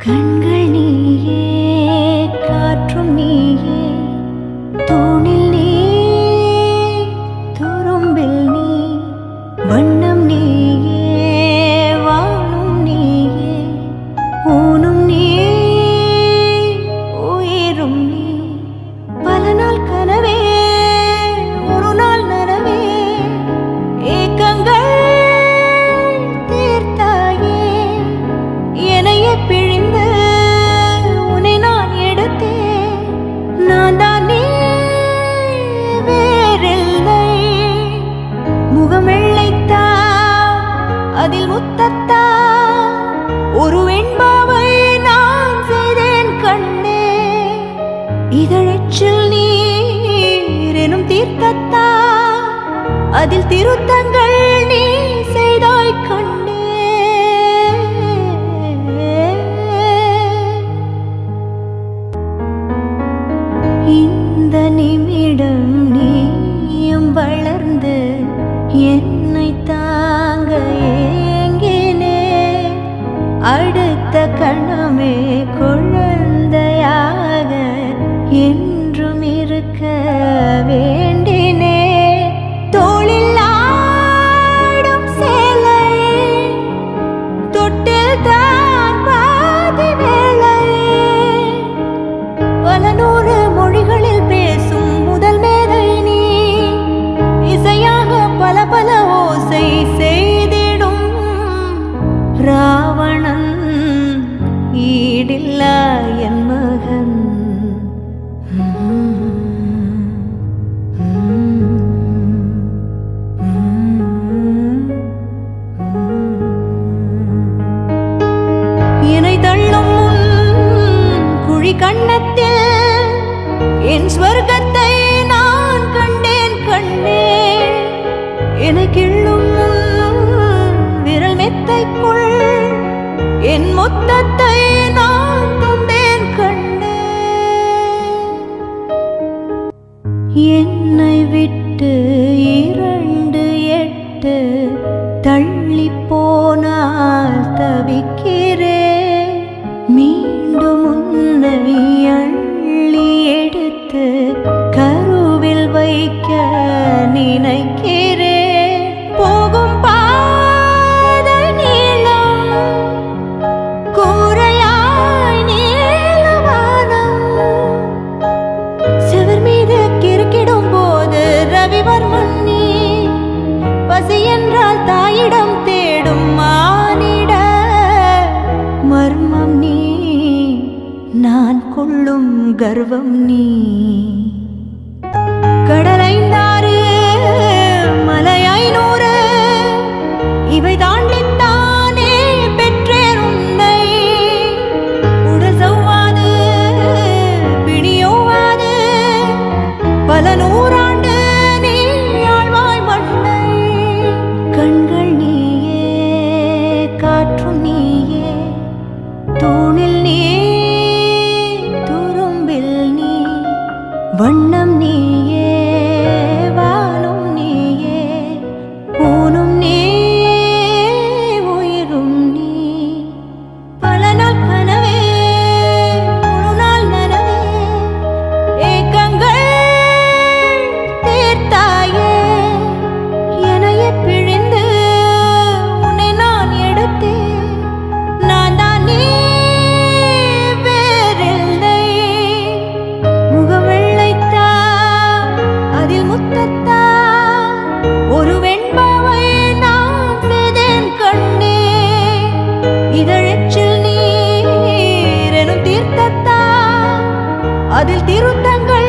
கண்கள் நீயே, காற்றும் நீயே, தூணில் நீ, துரும்பில் நீ, வண்ணம் நீயே, வானும் நீயே, ஊனும் நீ, உயிரும் நீ. பல நாள் கனவே, ஒரு நாள் நனவே, ஏக்கங்கள் தீர்த்தாயே, என்னையே பிழிந்து உன்னை நான் எடுத்தேன். நான் தான் நீ வேறில்லை. முகம் வெள்ளைத்தா, அதில் முத்தத்தா, ஒரு வெண்பாவை நான் செய்தேன் கண்ணே. இதழச்சில் நீர் எனும் தீர்த்தத்தா, அதில் திருத்தங்கள் நீ செய்தாய் கண்ணே. இந்த நிமிடம் நீயும் வளர்ந்து என்னை தாங்க ஏங்கினே. அடுத்த கணமே குழந்தையாக என்றும் இருக்க வேண்டினே. தோளில் ஆடும் சேலை, தொட்டில் தான் பாதி வேலை. பல நூறு மொழிகளில் பேசும் முதல் மேதை நீ. இசையாக பல பல ஓசை செய்திடும் ராவணன் ஈடில்லா என் மகன். என்னை தள்ளும் குழி கண்ணத்தில் என் ஸ்வர்க்கத்தை நான் கண்டேன் கண்ணே. என்னை கிள்ளும் விரல் மெத்தைக்குள் என் மொத்தத்தை நான் தந்தேன் கண்ணே. என்னை விட்டு 2 8 தள்ளி போனால் தவிக்கிறேன். மீண்டும் உன்னை அள்ளி எடுத்து கருவில் வைக்க நினைக்கிறேன். போகும் பாதை நீளம், கூரையாய் நீலவானம். செவர் மீது கிறுக்கிடும் போது ரவிவர்மன் நீ. பசி என்றால் தாயிடம் தேடும் மானிட மர்மம் நீ. நான் கொள்ளும் கர்வம் நீ. கடலைந்தாறு, மலை 500, இவை தாண்டித்தானே பெற்றேன் உன்னை. உடல் சவ்வாது, பிணியோவாது, பல நூறாண்டு நீ ஆழ்வாய் மண்ணை. கண்கள் நீயே, காற்றும் நீயே, தூணில் நீ, துரும்பில் நீ, வண்ணம் நீயே, வானும் நீயே, ஊனும் நீ, உயிரும் நீ. பல நாள் கனவே, ஒரு நாள் நனவே, ஏக்கங்கள் தீர்த்தாயே, என்னையே பிழிந்து உன்னை நான் எடுத்தேன். நான் தான் நீ வேறில்லை. முகம் வெள்ளைத்தா, அதில் முத்தத்தா, ஒரு வெண்பாவை நான் செய்தேன் கண்ணே. இதழச்சில் நீர் எனும் தீர்த்தத்தா, அதில் திருத்தங்கள்